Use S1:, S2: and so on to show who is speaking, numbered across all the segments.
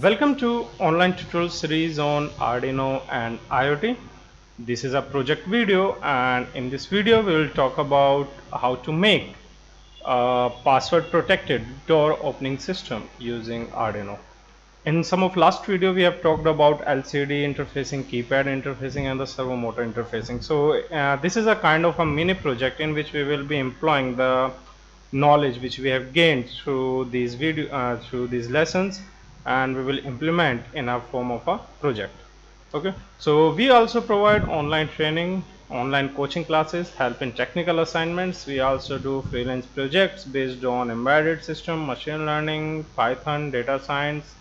S1: Welcome to online tutorial series on Arduino and IoT. This is a project video, and in this video we will talk about how to make a password protected door opening system using Arduino. In some of last video we have talked about LCD interfacing, keypad interfacing and the servo motor interfacing. So this is a kind of a mini project in which we will be employing the knowledge which we have gained through these through these lessons, and we will implement in a form of a project. Okay, so we also provide online training, online coaching classes, help in technical assignments. We also do freelance projects based on embedded system, machine learning, Python, data science,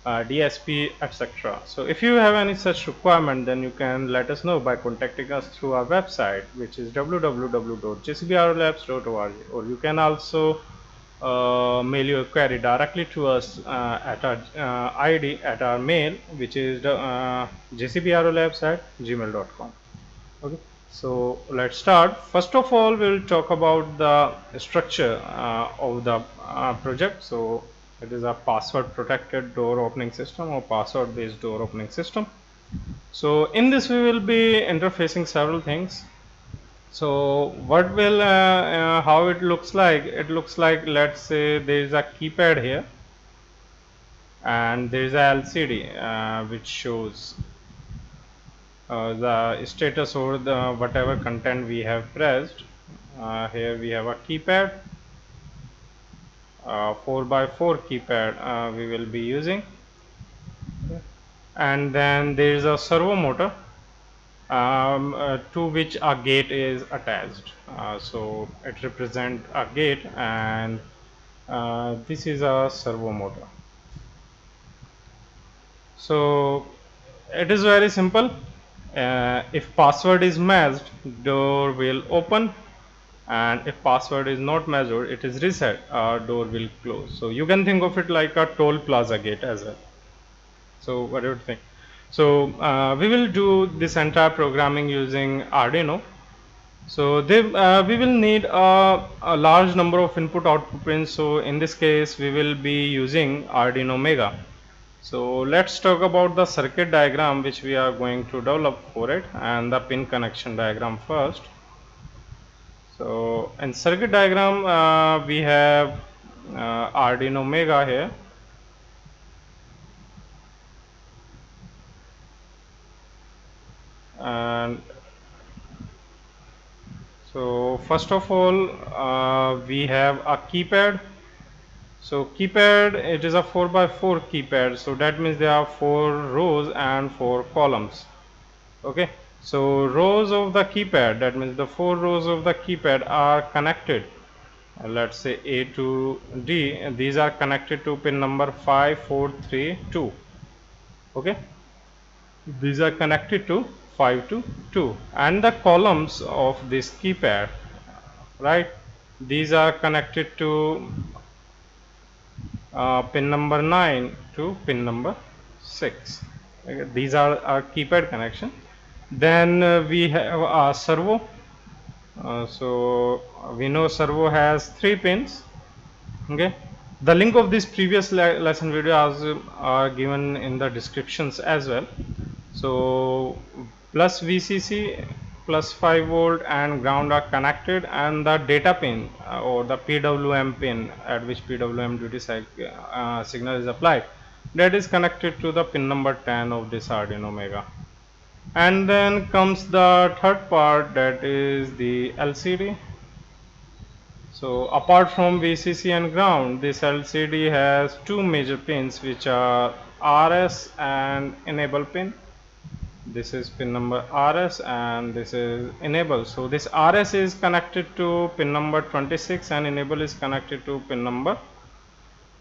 S1: DSP, etc. So if you have any such requirement, then you can let us know by contacting us through our website, which is www.jcbrolabs.org, or you can also mail your query directly to us at our ID at our mail, which is jcbrolabs@gmail.com. Okay, so let's start. First of all, we'll talk about the structure of the project. So it is a password protected door opening system or password based door opening system. So in this we will be interfacing several things. So what will how it looks like? It looks like, let's say there is a keypad here and there is a LCD which shows the status or the whatever content we have pressed. Here we have a keypad, 4x4 keypad we will be using, and then there is a servo motor to which a gate is attached. So it represents a gate, and this is a servo motor. So it is very simple. If password is matched, door will open, and if password is not measured, it is reset, door will close. So you can think of it like a toll plaza gate as well. So what do you think? So we will do this entire programming using Arduino. So we will need a large number of input output pins. So in this case we will be using Arduino Mega. So let's talk about the circuit diagram which we are going to develop for it, and the pin connection diagram first. So in circuit diagram we have Arduino Mega here, and so first of all we have a keypad. So keypad, it is a 4x4 keypad, so that means there are 4 rows and 4 columns. Okay, so rows of the keypad, that means the 4 rows of the keypad are connected, let's say A to D, and these are connected to pin number 5, 4, 3, 2. Okay, these are connected to 5 to 2, and the columns of this keypad, right, these are connected to pin number 9 to pin number 6. Okay, these are our keypad connection. Then we have a servo. So we know servo has 3 pins. Okay, the link of this previous lesson video are given in the descriptions as well. So plus VCC, plus 5 volt and ground are connected, and the data pin or the PWM pin at which PWM duty signal is applied, that is connected to the pin number 10 of this Arduino Mega. And then comes the third part, that is the LCD. So apart from VCC and ground, this LCD has 2 major pins which are RS and enable pin. This is pin number RS and this is enable. So this RS is connected to pin number 26 and enable is connected to pin number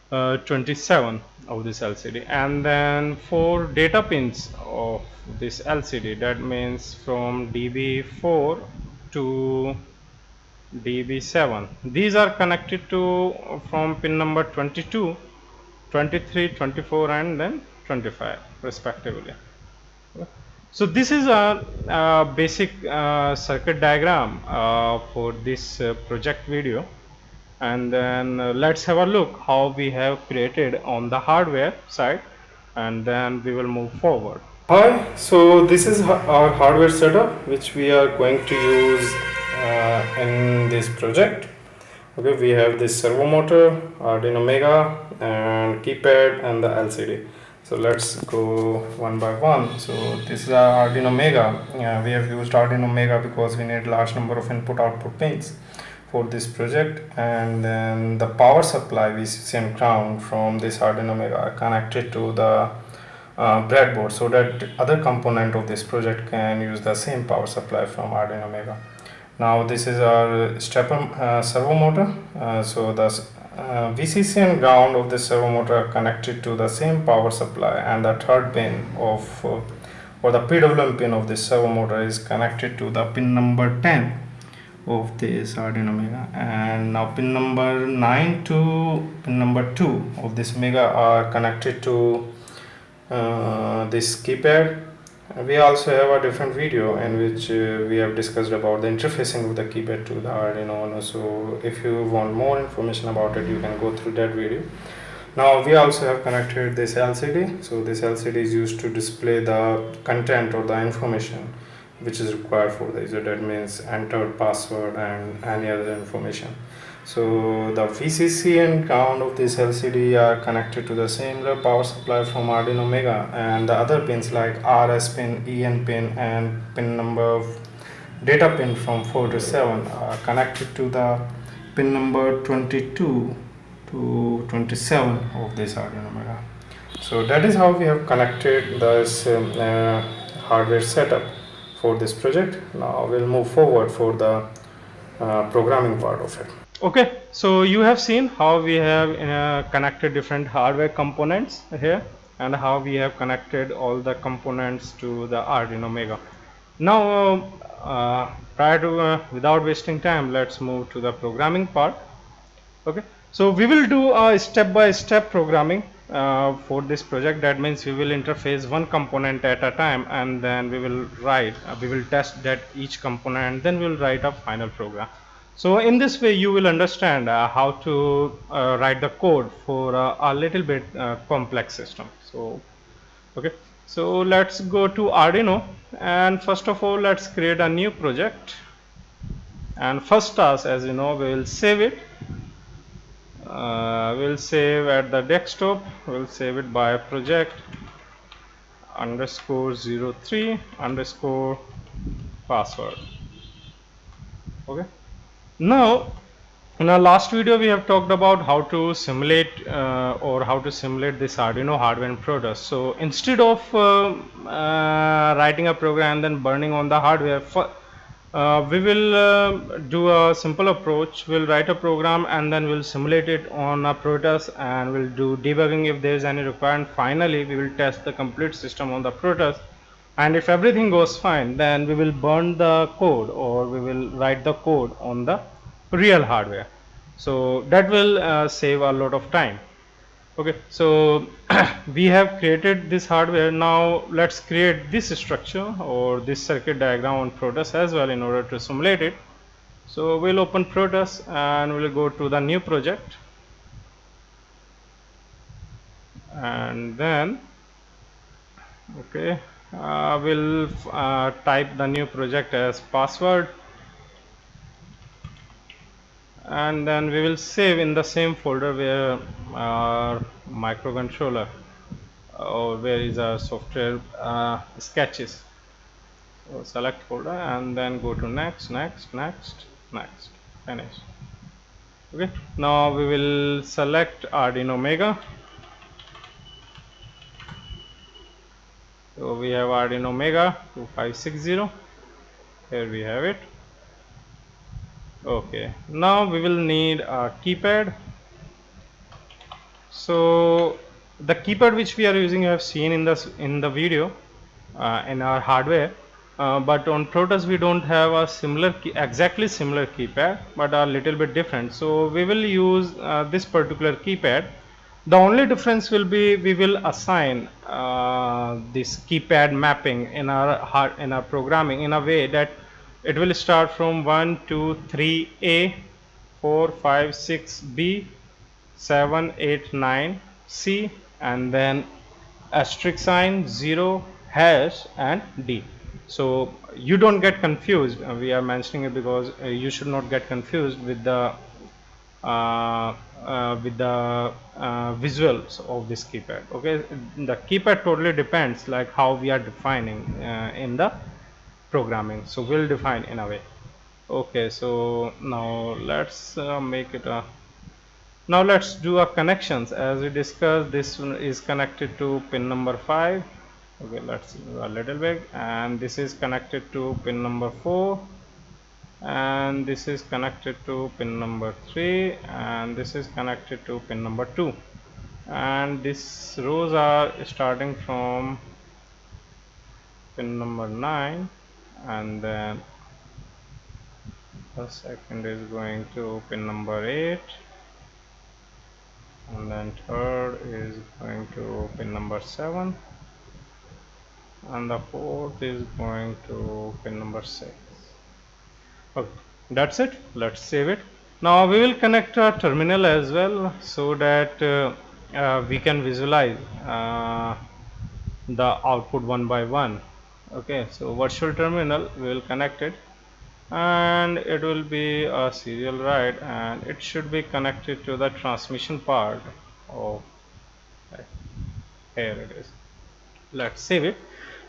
S1: 27 of this LCD. And then 4 data pins of this LCD, that means from DB4 to DB7, these are connected to from pin number 22, 23, 24 and then 25 respectively. So this is a basic circuit diagram for this project video, and then let's have a look how we have created on the hardware side. and then we will move forward.
S2: Hi, so this is our hardware setup which we are going to use in this project. Okay, we have this servo motor, Arduino Mega, and keypad and the LCD. So let's go one by one. So this is our Arduino Mega. We have used Arduino Mega because we need large number of input output pins for this project, and then the power supply VCC and ground from this Arduino Mega are connected to the breadboard, so that other component of this project can use the same power supply from Arduino Mega. Now this is our stepper servo motor. So the VCC and ground of this servo motor are connected to the same power supply, and the third pin of or the PWM pin of this servo motor is connected to the pin number 10 of this Arduino Mega, and now pin number 9 to pin number 2 of this Mega are connected to this keypad. We also have a different video in which we have discussed about the interfacing of the keypad to the Arduino. So if you want more information about it, you can go through that video. Now we also have connected this LCD. So this LCD is used to display the content or the information which is required for the user. That means entered password and any other information. So the VCC and ground of this LCD are connected to the similar power supply from Arduino Mega, and the other pins like RS pin, EN pin, and pin number data pin from 4 to 7 are connected to the pin number 22 to 27 of this Arduino Mega. So that is how we have connected this hardware setup for this project. Now we'll move forward for the programming part of it.
S1: Okay, so you have seen how we have connected different hardware components here, and how we have connected all the components to the Arduino Mega. Now without wasting time, let's move to the programming part. Okay, so we will do a step-by-step programming for this project. That means we will interface one component at a time, and then we will write we will test that each component, then we will write a final program. So in this way you will understand how to write the code for a little bit complex system. So okay, so let's go to Arduino, and first of all let's create a new project. And first task, as you know, we will save it. We'll save at the desktop. We'll save it by project _03 _ password. Okay, now in our last video we have talked about how to simulate this Arduino hardware and Protists. So instead of writing a program and then burning on the hardware, we will do a simple approach. We'll write a program and then we'll simulate it on a Protists, and we'll do debugging if there is any requirement. Finally we will test the complete system on the Protists, and if everything goes fine, then we will burn the code, or we will write the code on the real hardware. So that will save a lot of time. Okay, so we have created this hardware. Now let's create this structure or this circuit diagram on Protists as well in order to simulate it. So we'll open Protists and we'll go to the new project, and then okay, we'll type the new project as password, and then we will save in the same folder where our microcontroller or where is our software sketches. So select folder and then go to next, finish. Okay, now we will select Arduino Mega. So we have Arduino Mega 2560. Here we have it. Okay, now we will need a keypad. So the keypad which we are using, you have seen in the video in our hardware, but on Protists we don't have a exactly similar keypad, but a little bit different. So we will use this particular keypad. The only difference will be we will assign this keypad mapping in our programming in a way that it will start from 1 2 3 A, 4 5 6 B, 7 8 9 C, and then asterisk sign, 0, hash, and D. So you don't get confused. We are mentioning it because you should not get confused with the visuals of this keypad. Okay, the keypad totally depends like how we are defining in the programming. So we'll define in a way. Okay, so now let's make it a. Now let's do a connections. As we discussed, this one is connected to pin number 5. Okay, let's do a little bit, and this is connected to pin number 4, and this is connected to pin number 3, and this is connected to pin number 2, and these rows are starting from pin number 9, and then the second is going to pin number 8, and then third is going to pin number 7, and the fourth is going to pin number 6. Okay, that's it. Let's save it. Now we will connect a terminal as well so that we can visualize the output one by one. Okay, so virtual terminal, we will connect it, and it will be a serial write, and it should be connected to the transmission part of, here it is. Let's save it.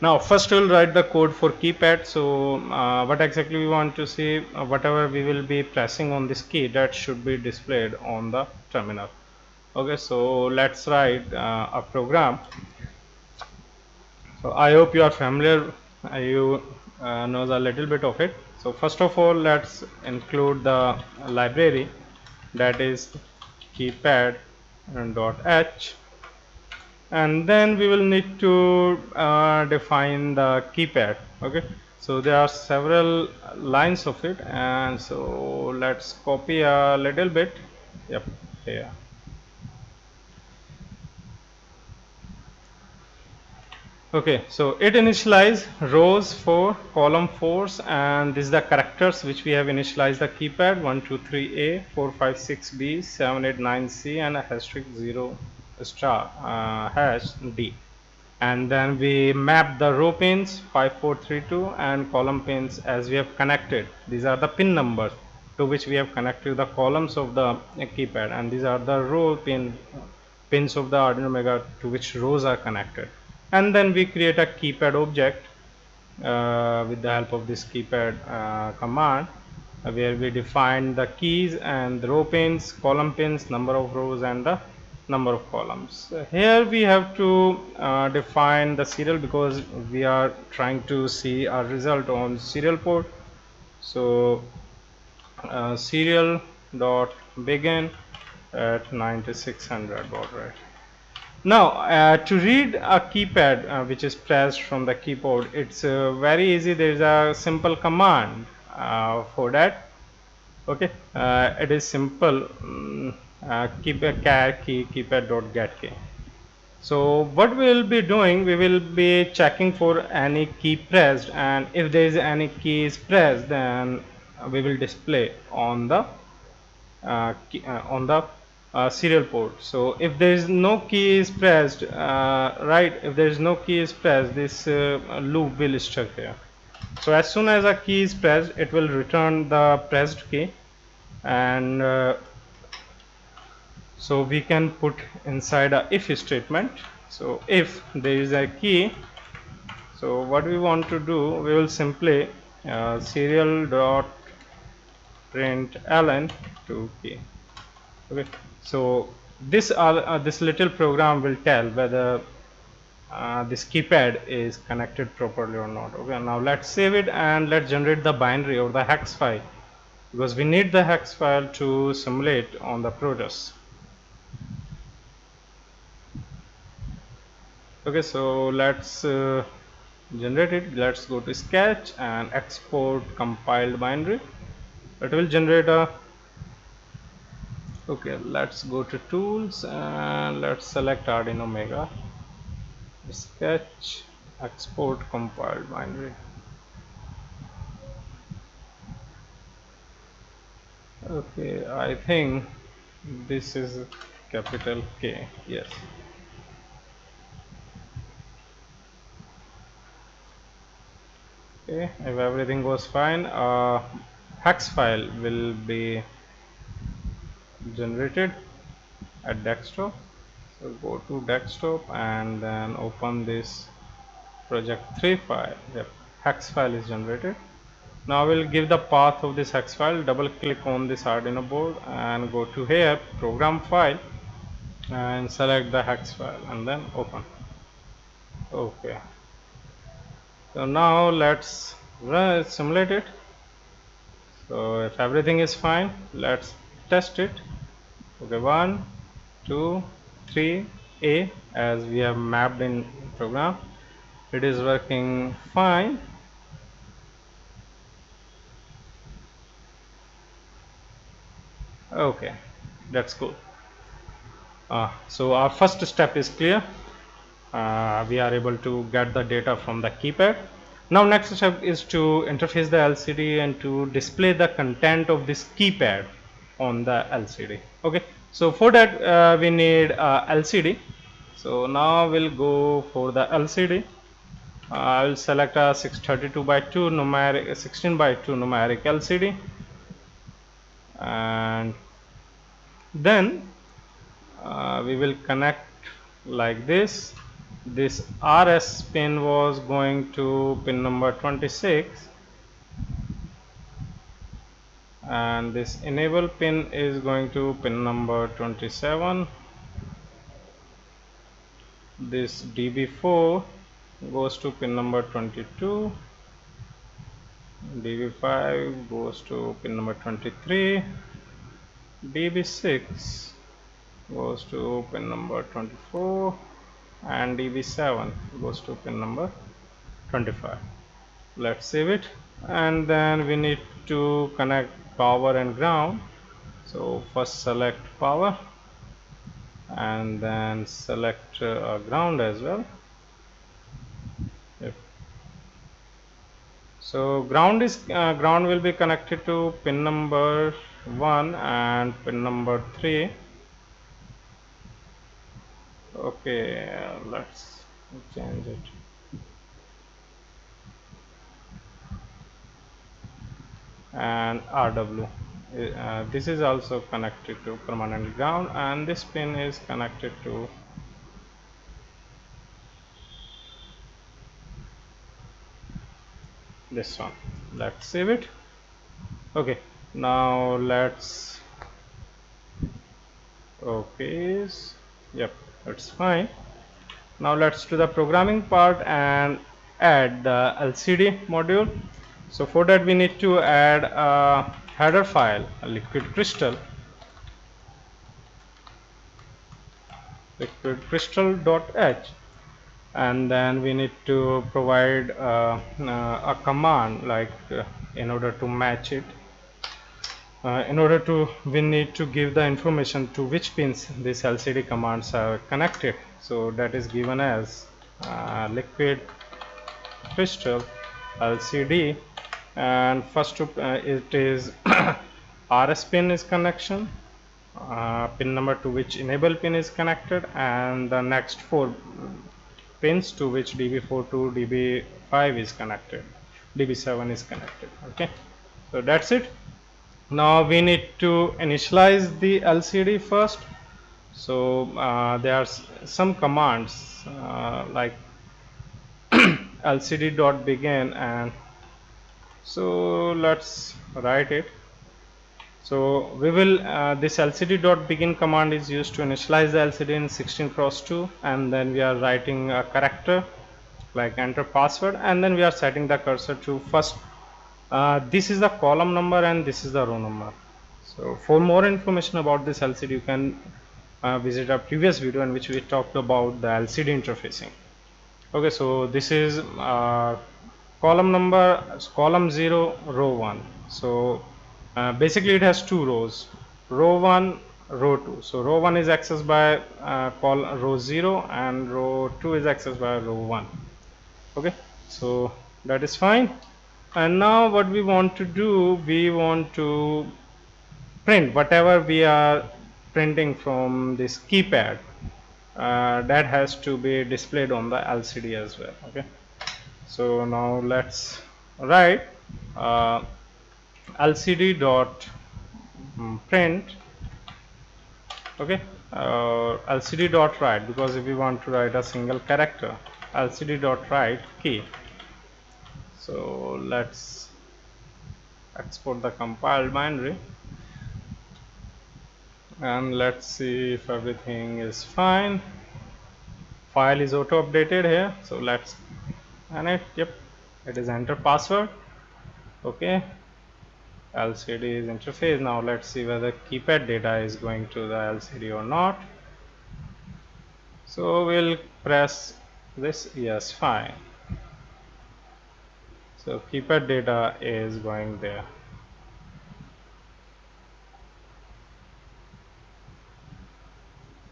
S1: Now first we'll write the code for keypad. So what exactly we want to see, whatever we will be pressing on this key, that should be displayed on the terminal. Okay, so let's write a program. So I hope you are familiar, you knows a little bit of it. So first of all, let's include the library, that is keypad.h, and then we will need to define the keypad. Okay, so there are several lines of it, and so let's copy a little bit. Yep, here. Okay, so it initialize rows for column 4s, and this is the characters which we have initialized the keypad 1 2 3 a 4 5 6 b 7 8 9 c and a asterisk 0 star hash d. And then we map the row pins 5432 and column pins as we have connected. These are the pin numbers to which we have connected the columns of the keypad, and these are the row pins of the Arduino Mega to which rows are connected. And then we create a keypad object with the help of this keypad command, where we define the keys and the row pins, column pins, number of rows, and the number of columns. Here we have to define the serial because we are trying to see our result on serial port. So serial dot begin at 9600 baud rate. Now to read a keypad which is pressed from the keyboard, it's very easy. There is a simple command for that. Okay, it is simple. Keep a char key keypad.get key. So what we will be doing, we will be checking for any key pressed, and if there is any key is pressed, then we will display on the serial port. So if there is no key is pressed, right, if there is no key is pressed, this loop will stuck here. So as soon as a key is pressed, it will return the pressed key, and so we can put inside a if statement. So if there is a key, so what we want to do, we will simply serial dot print ln to key. Okay, so this little program will tell whether this keypad is connected properly or not. Okay, now let's save it and let's generate the binary or the hex file, because we need the hex file to simulate on the Protists. Okay, so let's generate it. Let's go to sketch and export compiled binary. It will generate a. Okay, let's go to tools and let's select Arduino Mega, sketch, export compiled binary. Okay, I think this is capital K. Yes. Okay, if everything goes fine, hex file will be generated at desktop. So go to desktop and then open this project 3 file. Yep, hex file is generated. Now we'll give the path of this hex file. Double click on this Arduino board and go to here, program file, and select the hex file and then open. Okay, so now let's simulate it. So if everything is fine, let's test it. Okay, 1 2 3 A, as we have mapped in program, it is working fine. Okay, that's cool. So our first step is clear. We are able to get the data from the keypad. Now next step is to interface the LCD and to display the content of this keypad on the LCD. Okay, so for that we need LCD. So now we'll go for the LCD. I will select a 632 by 2 numeric 16 by 2 numeric LCD, and then we will connect like this. This RS pin was going to pin number 26, and this enable pin is going to pin number 27. This DB4 goes to pin number 22. DB5 goes to pin number 23. DB6 goes to pin number 24, and DB7 goes to pin number 25. Let's save it, and then we need to connect power and ground. So first select power and then select ground as well. Yep. So ground will be connected to pin number 1 and pin number 3. Okay, let's change it. And RW, this is also connected to permanent ground, and this pin is connected to this one. Let's save it. Okay, now let's yep, that's fine. Now let's do the programming part and add the LCD module. So for that we need to add a header file, a liquid crystal liquidcrystal.h, and then we need to provide a command like in order to match it. We need to give the information to which pins these LCD commands are connected. So that is given as liquid crystal LCD, and first it is RS pin is connection, pin number to which enable pin is connected, and the next 4 pins to which DB4 to DB5 is connected, DB7 is connected. Okay, so that's it. Now we need to initialize the LCD first. So there are some commands like lcd.begin, and so let's write it. So we will this lcd.begin command is used to initialize the LCD in 16x2, and then we are writing a character like enter password, and then we are setting the cursor to first. This is the column number and this is the row number. So for more information about this LCD, you can visit our previous video in which we talked about the LCD interfacing. Okay, so this is column number, column 0, row 1. So basically it has 2 rows, row 1, row 2. So row 1 is accessed by row 0, and row 2 is accessed by row 1. Okay, so that is fine. And now what we want to do, we want to print whatever we are printing from this keypad. That has to be displayed on the LCD as well. Okay, so now let's write LCD dot print, okay, LCD dot write, because if we want to write a single character, LCD dot write key. So let's export the compiled binary and let's see if everything is fine. File is auto updated here, so let's run it. Yep, it is enter password. Okay, LCD is interface. Now let's see whether keypad data is going to the LCD or not. So we'll press this, yes, fine. So keypad data is going there.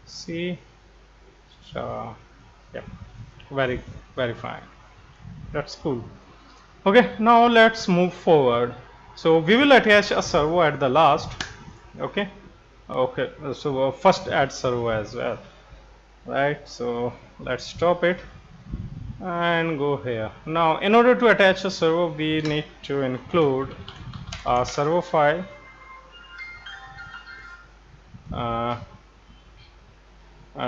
S1: See, yep, very fine. That's cool. Okay, now let's move forward. So we will attach a servo at the last. Okay, so first add servo as well, right? So let's stop it and go here. Now in order to attach a servo, we need to include a servo file.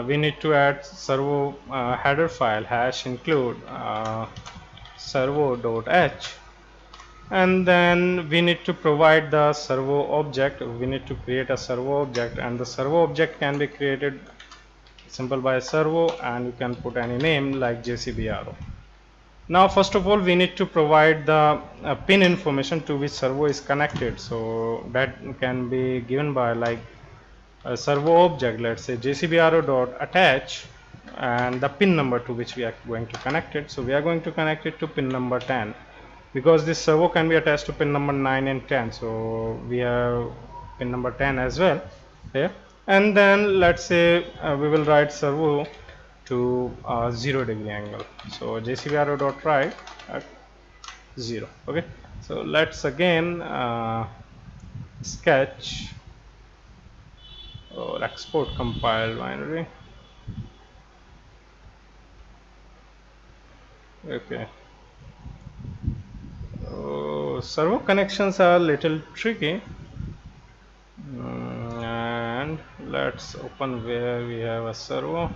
S1: We need to add servo header file hash include servo.h, and then we need to provide the servo object. We need to create a servo object, and the servo object can be created simple by servo, and you can put any name like JCBRO. Now first of all we need to provide the pin information to which servo is connected, so that can be given by like a servo object, let's say jcbro.attach, and the pin number to which we are going to connect it. So we are going to connect it to pin number 10, because this servo can be attached to pin number 9 and 10, so we have pin number 10 as well here. And then let's say we will write servo to 0° angle, so jcbro.write at 0. Okay, so let's again sketch or export compile binary. Okay, so servo connections are a little tricky. And let's open where we have a servo.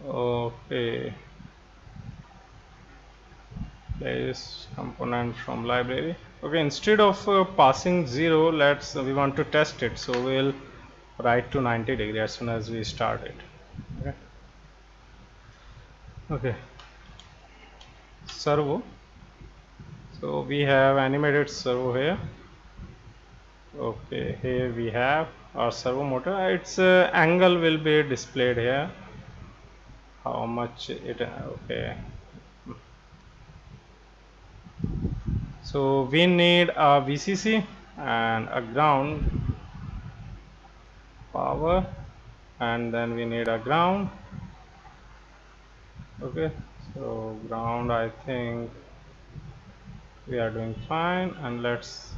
S1: Okay, place component from library. Okay, instead of passing 0, we want to test it, so we'll write to 90° as soon as we start it. Okay, servo. So we have animated servo here. Okay, here we have our servo motor. Its angle will be displayed here, how much it, okay. So we need a VCC and a ground power, and then we need a ground. Okay, so ground, I think we are doing fine, and let's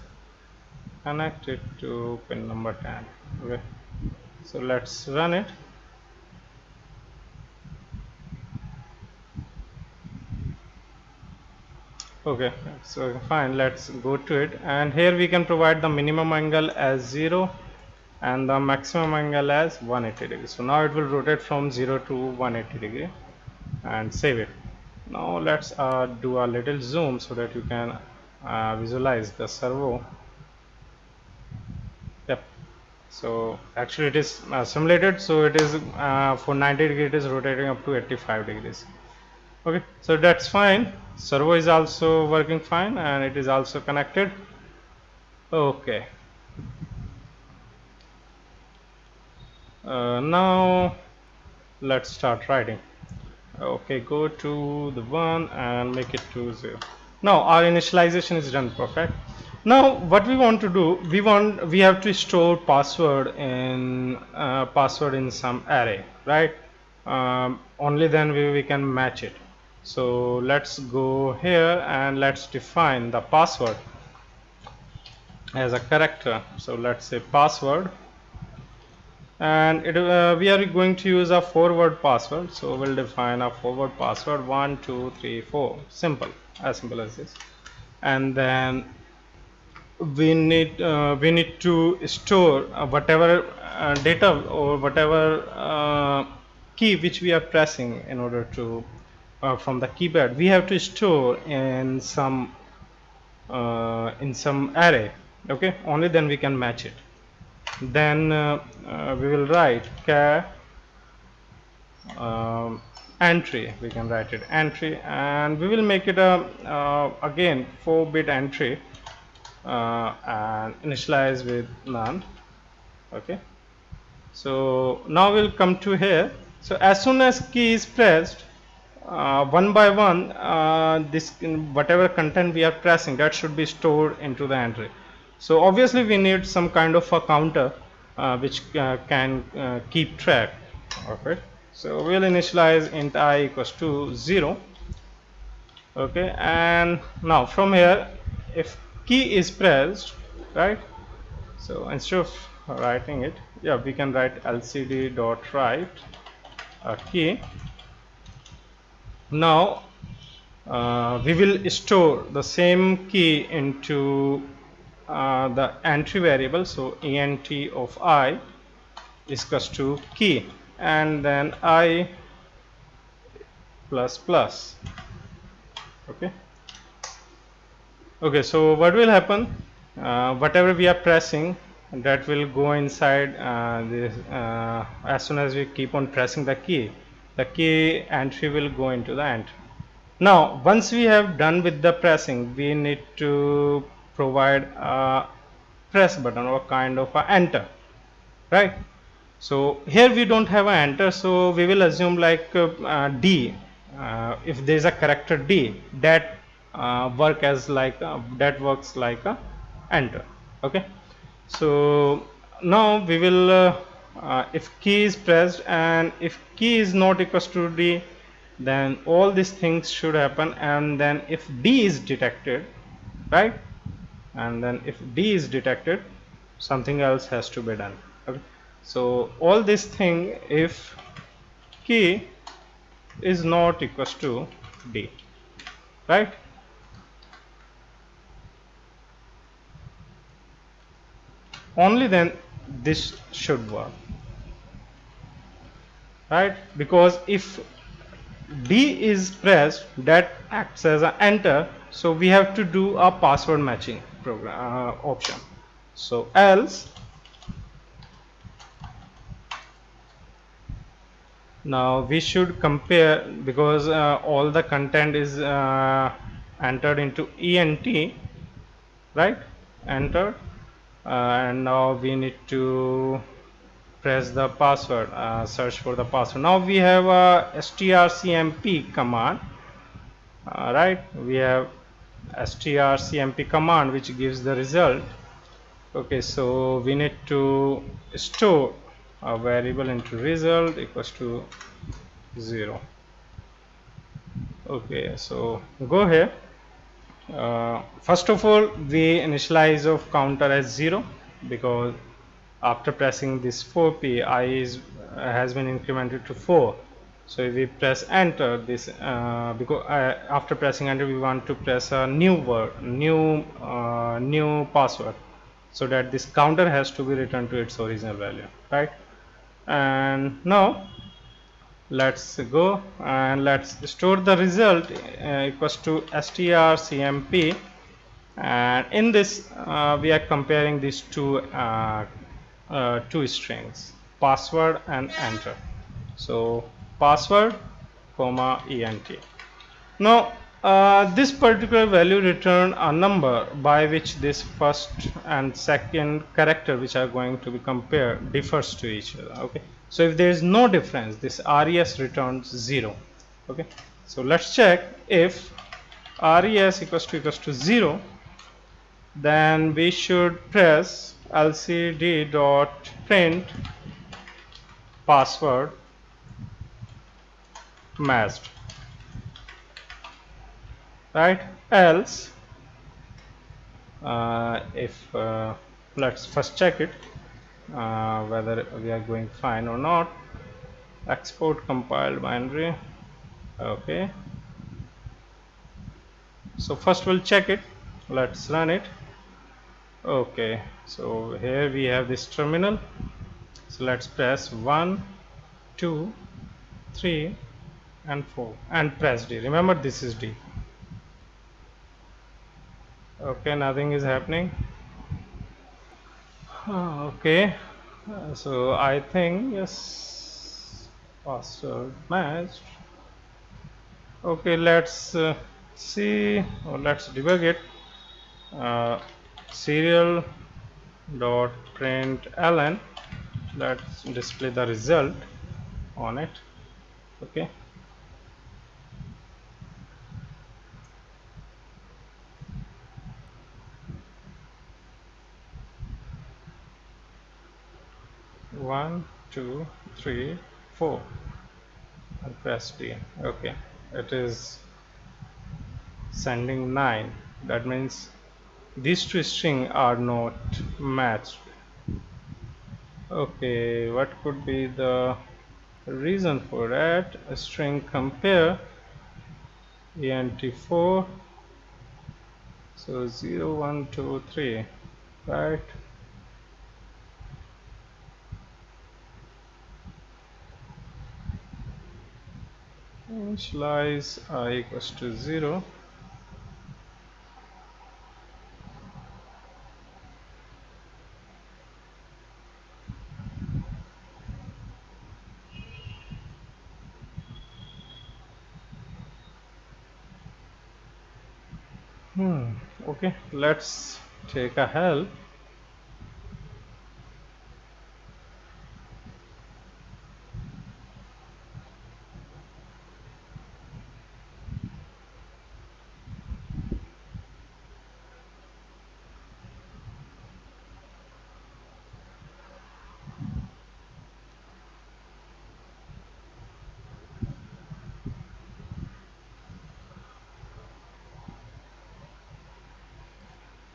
S1: connect it to pin number 10. Okay, so let's run it. Okay, so fine, let's go to it, and here we can provide the minimum angle as 0 and the maximum angle as 180°. So now it will rotate from 0 to 180°, and save it. Now let's do a little zoom so that you can visualize the servo. Yep, so actually it is simulated, so it is for 90°, it is rotating up to 85°. Okay, so that's fine. Servo is also working fine, and it is also connected. Okay, now let's start writing. Okay, go to the 1 and make it to 0. Now our initialization is done. Perfect. Now what we want to do, we have to store password in some array, right? Only then we can match it. So let's go here and let's define the password as a character. So let's say password, and we are going to use a forward password. So we'll define a forward password 1 2 3 4, simple. as simple as this. And then we need to store whatever data or whatever key which we are pressing in order to from the keypad. We have to store in some array. Okay, only then we can match it. Then we will write char entry. We can write it entry, and we will make it a again 4-bit entry and initialize with none. Okay, so now we'll come to here. So as soon as key is pressed, one by one, this whatever content we are pressing, that should be stored into the entry. So obviously we need some kind of a counter which can keep track of it. So we'll initialize int I equals to 0. Okay, and now from here, if key is pressed, right? So instead of writing it, yeah, we can write LCD dot write a key. Now we will store the same key into the entry variable. So ent of I is equals to key, and then I plus plus. Okay. Okay, so what will happen? Whatever we are pressing, that will go inside this. As soon as we keep on pressing the key entry will go into the entry. Now, once we have done with the pressing, we need to provide a press button or kind of a enter, right? So here we don't have an enter, so we will assume like D. If there is a character D, that that works like a enter. Okay. So now we will if key is pressed and if key is not equals to D, then all these things should happen. And then if D is detected, right? And then if D is detected, something else has to be done. Okay. So all this thing if key is not equals to D, right? Only then this should work, right? Because if D is pressed, that acts as an enter, so we have to do a password matching program option. So else, now we should compare, because all the content is entered into ENT, right? Enter, and now we need to press the password, search for the password. Now we have a strcmp command, right? We have strcmp command which gives the result. Okay, so we need to store a variable into result equals to 0. Okay, so go here. First of all, we initialize of counter as 0, because after pressing this 4p, I has been incremented to 4. So if we press enter, this because after pressing enter, we want to press a new password, so that this counter has to be returned to its original value, right? And now let's go and let's store the result equals to strcmp, and in this we are comparing these two strings, password and enter. So password comma ent. Now this particular value return a number by which this first and second character which are going to be compared differs to each other. Okay, so if there is no difference, this res returns 0. Okay, so let's check. If res equals to 0, then we should press lcd dot print password matched, right? Else if let's first check it whether we are going fine or not. Export compiled binary. Okay, So first we'll check it. Let's run it. Okay, so here we have this terminal. So let's press 1, 2, 3 and 4 and press D. Remember, this is D. Okay, nothing is happening. Okay, so I think yes, password matched. Okay, let's see, or let's debug it. Serial dot print ln. Let's display the result on it. Okay, one, two, three, four, and press D. Okay, it is sending 9. That means these two strings are not matched. Okay, what could be the reason for that? A string compare ent4, so 0, 1, 2, 3, right? Initialize I equals to 0. Okay, let's take a help.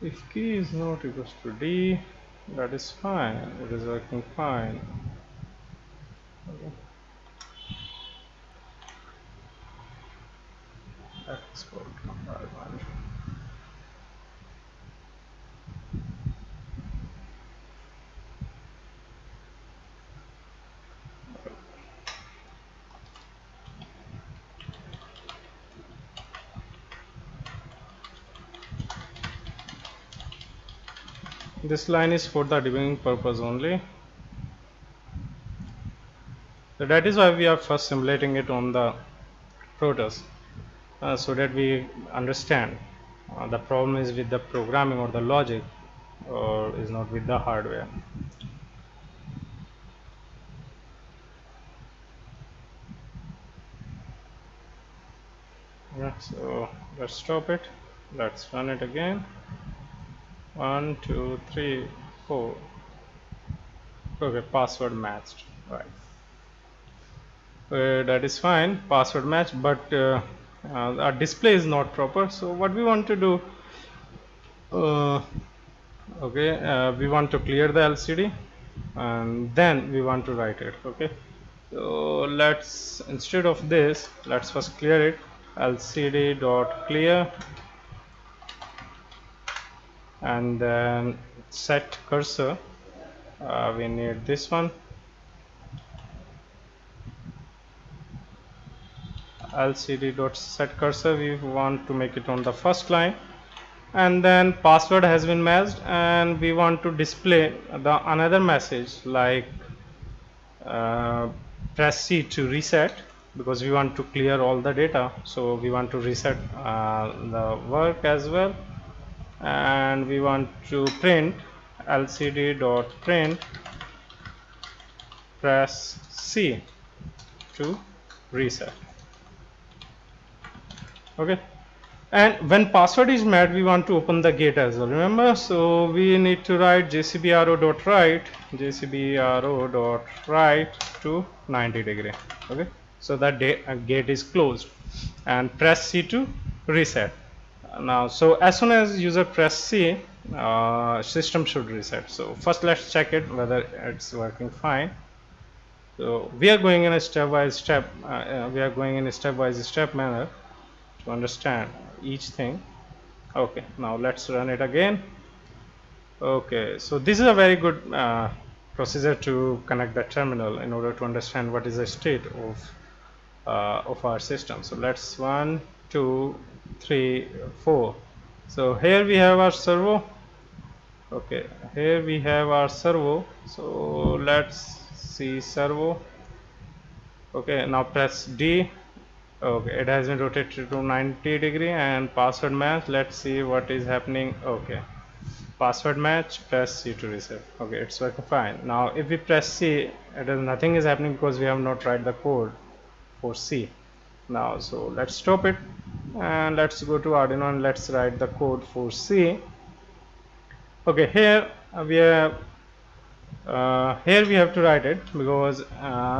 S1: If key is not equals to D, that is fine. It is working fine. Okay. Export compartment. This line is for the debugging purpose only. So that is why we are first simulating it on the Protists, so that we understand the problem is with the programming or the logic, or is not with the hardware. Yeah, so let's stop it. Let's run it again. 1, 2, 3, 4. Okay, password matched. Right. That is fine. Password match, but our display is not proper. So what we want to do? Okay, we want to clear the LCD, and then we want to write it. Okay. So let's, instead of this, let's first clear it. LCD dot clear, and then set cursor. We need this one. LCD dot set cursor. We want to make it on the first line, and then password has been matched, and we want to display the another message like press C to reset, because we want to clear all the data. So we want to reset the work as well, and we want to print LCD dot print press C to reset. Okay, and when password is met, we want to open the gate as well, remember. So we need to write jcbro.write to 90 degree. Okay, so that gate is closed, and press C to reset. Now, so as soon as user press C, system should reset. So first let's check it whether it's working fine. So we are going in a step-by-step step manner to understand each thing. Okay, now let's run it again. Okay, so this is a very good procedure to connect the terminal in order to understand what is the state of our system. So let's 1, 2, 3, 4. So here we have our servo. Okay, here we have our servo. So let's see servo. Okay, now press D. Okay, it has been rotated to 90 degree and password match. Let's see what is happening. Okay, password match, press C to reset. Okay, it's working fine. Now if we press C, nothing is happening because we have not write the code for C. Now so let's stop it and let's go to Arduino and let's write the code for C. Okay, here we have to write it because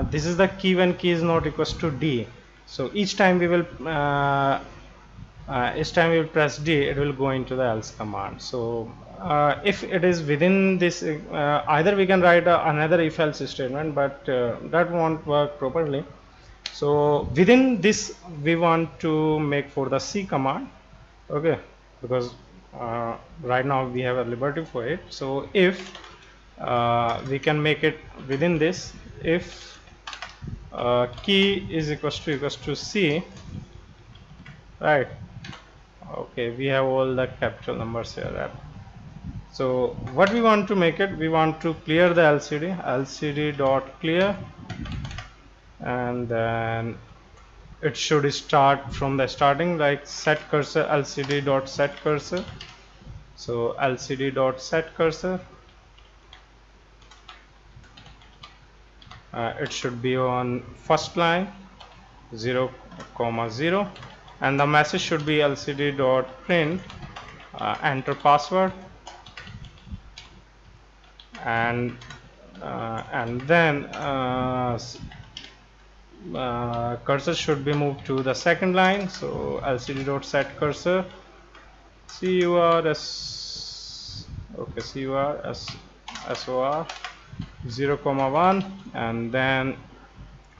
S1: this is the key when key is not equals to D. So each time we will press D, it will go into the else command. So if it is within this, either we can write another if else statement, but that won't work properly. So within this we want to make for the C command. Okay, because right now we have a liberty for it. So if we can make it within this, if key is equals to C, right? Okay, we have all the capital numbers here. So what we want to make it, we want to clear the LCD dot clear, and then it should start from the starting, like set cursor LCD dot set cursor. So LCD dot set cursor, it should be on first line 0, 0, and the message should be LCD dot print enter password, and then cursor should be moved to the second line. So LCD dot set cursor CURS, okay, CURSOR 0, 1, and then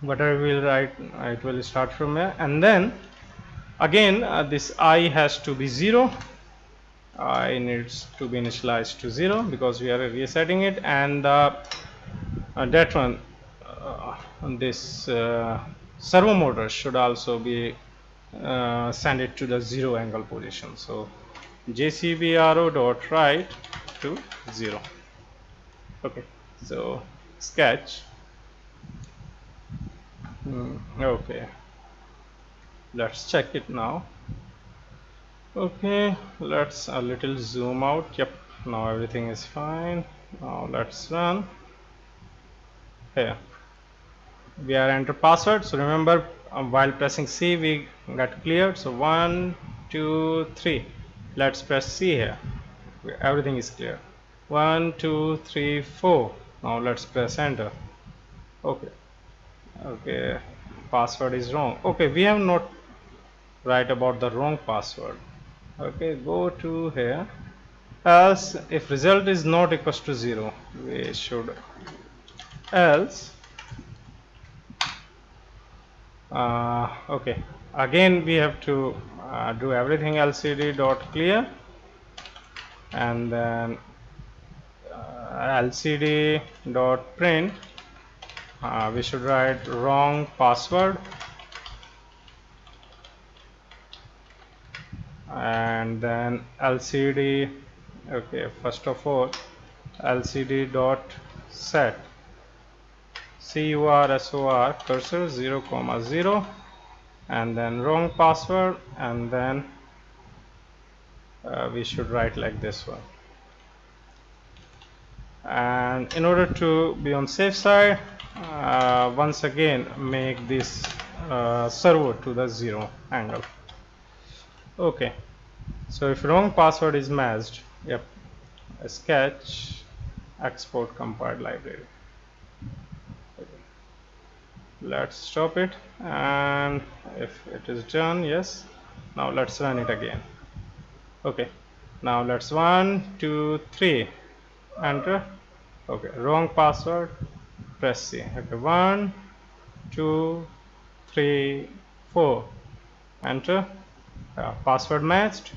S1: whatever we will write, it will start from here, and then again this I has to be 0. I needs to be initialized to 0 because we are resetting it, and that one, this servo motor should also be send it to the 0 angle position. So JCBRO dot write to 0. Okay, so sketch. Okay, let's check it now. Okay, let's a little zoom out. Yep, now everything is fine. Now let's run. Here we are enter password. So remember, while pressing C we got cleared. So 1, 2, 3. Let's press C here. Everything is clear. 1, 2, 3, 4. Now let's press enter. Okay, okay, password is wrong. Okay, we have not write about the wrong password. Okay, go to here. Else if result is not equals to 0, we should else okay, again we have to do everything LCD dot clear, and then LCD dot print, we should write wrong password, and then LCD, okay, first of all LCD dot set CURSOR cursor 0, 0, and then wrong password, and then we should write like this one. And in order to be on safe side, once again make this servo to the 0 angle. Okay, so if wrong password is matched, yep, sketch export compiled library. Let's stop it, and if it is done, yes, now let's run it again. Okay, now let's 1, 2, 3, enter. Okay, wrong password, press C. Okay, 1, 2, 3, 4, enter. Password matched,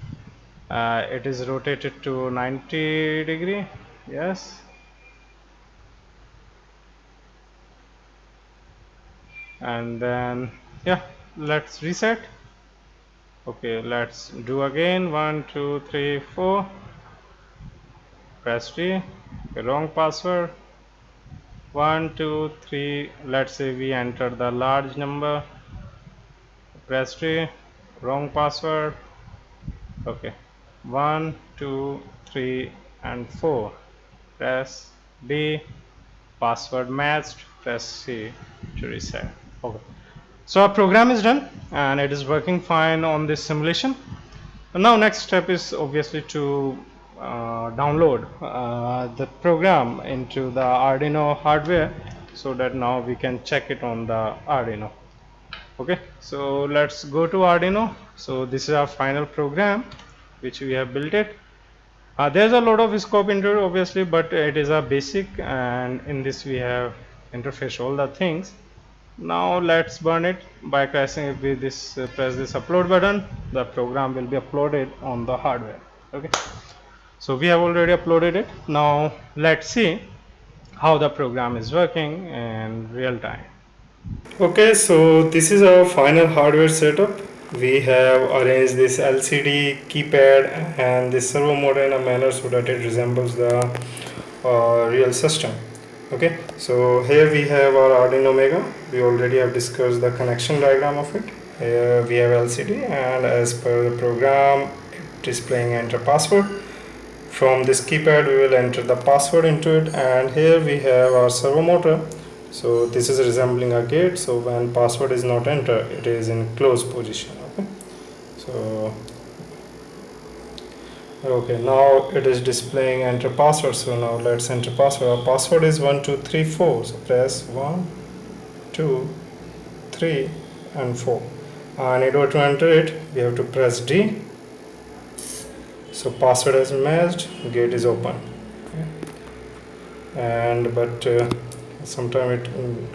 S1: It is rotated to 90 degree. Yes. And then yeah, let's reset. Okay, let's do again. 1 2 3 4. Press D. Okay, wrong password. 1 2 3. Let's say we enter the large number. Press D. Wrong password. Okay, 1 2 3 and 4. Press D. Password matched. Press C to reset. Okay, so our program is done and it is working fine on this simulation. Now next step is obviously to download the program into the Arduino hardware, so that now we can check it on the Arduino. Okay, so let's go to Arduino. So this is our final program which we have built it. There's a lot of scope into it obviously, but it is a basic, and in this we have interface all the things. Now let's burn it by pressing this press this upload button. The program will be uploaded on the hardware. Okay, so we have already uploaded it. Now let's see how the program is working in real time.
S2: Okay, so this is our final hardware setup. We have arranged this LCD keypad and this servo motor in a manner so that it resembles the real system. Okay, so here we have our Arduino Mega. We already have discussed the connection diagram of it. Here we have LCD, and as per the program, displaying enter password. From this keypad we will enter the password into it, and here we have our servo motor. So this is resembling a gate, so when password is not entered, it is in closed position. Okay, so okay, now it is displaying enter password. So now let's enter password. Our password is 1234. So press 1 2 3 and 4, and in order to enter it we have to press D. So password has matched, gate is open. Okay. And but sometimes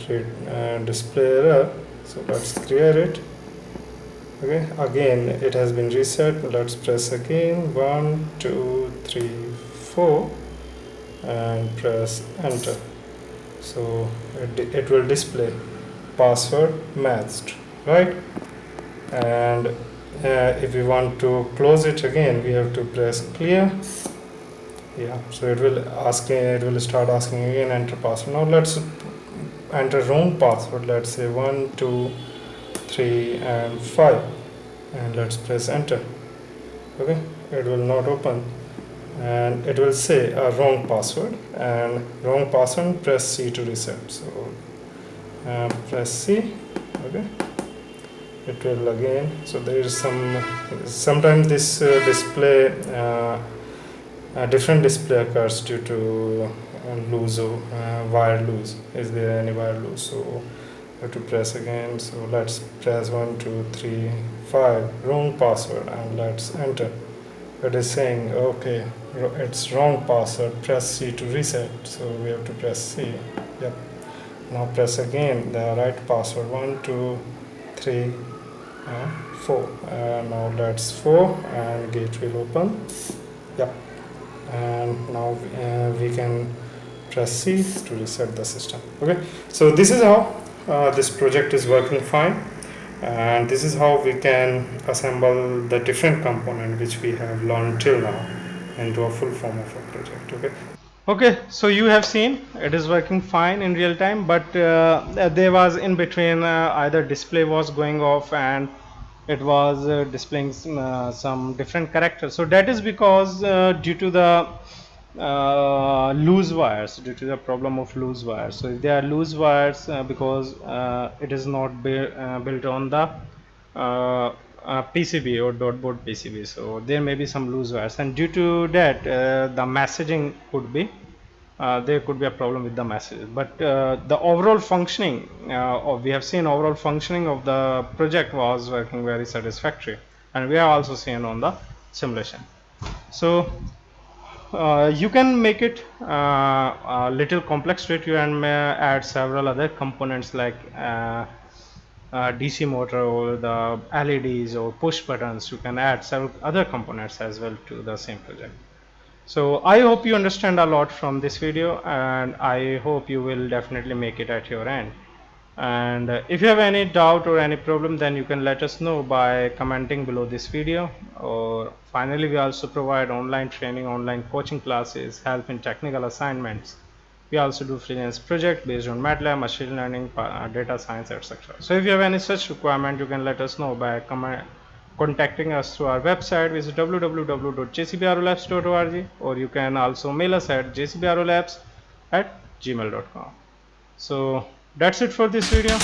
S2: it display error, so let's clear it. Okay, again it has been reset. Let's press again 1 2 3 4 and press enter. So it will display password matched, right? And if we want to close it again, we have to press clear. Yeah, so it will start asking again enter password. Now let's enter wrong password. Let's say 1 2 3 and 5, and let's press enter. Okay, it will not open, and it will say a wrong password, and wrong password, press C to reset. So press C. Okay, it will again. So there is sometimes this display different display occurs due to wire loose. Is there any wire loose? So I have to press again. So let's press 1 2 3 5 wrong password, and let's enter. It is saying okay, it's wrong password, press C to reset. So we have to press C. Yep. Now press again the right password, 1 2 3 4. Now that's 4, and gate will open. Yep. And now we can press C to reset the system. Okay, so this is how this project is working fine, and this is how we can assemble the different component which we have learned till now into a full form of a project. Okay.
S1: Okay, so you have seen it is working fine in real time, but there was in between either display was going off and it was displaying some different characters. So that is because due to the loose wires, due to the problem of loose wires. So if there are loose wires because it is not built on the PCB or dot board PCB, so there may be some loose wires, and due to that the messaging could be there could be a problem with the message. But the overall functioning we have seen overall functioning of the project was working very satisfactory, and we have also seen on the simulation. So you can make it a little complex to it. You can add several other components like DC motor or the LEDs or push buttons. You can add several other components as well to the same project. So I hope you understand a lot from this video, and I hope you will definitely make it at your end. And if you have any doubt or any problem, then you can let us know by commenting below this video. Or finally, we also provide online training, online coaching classes, help in technical assignments. We also do freelance project based on Matlab, machine learning, data science, etc. So if you have any such requirement, you can let us know by contacting us through our website, which is www.jcbrolabs.org, or you can also mail us at jcbrolabs@gmail.com. So that's it for this video.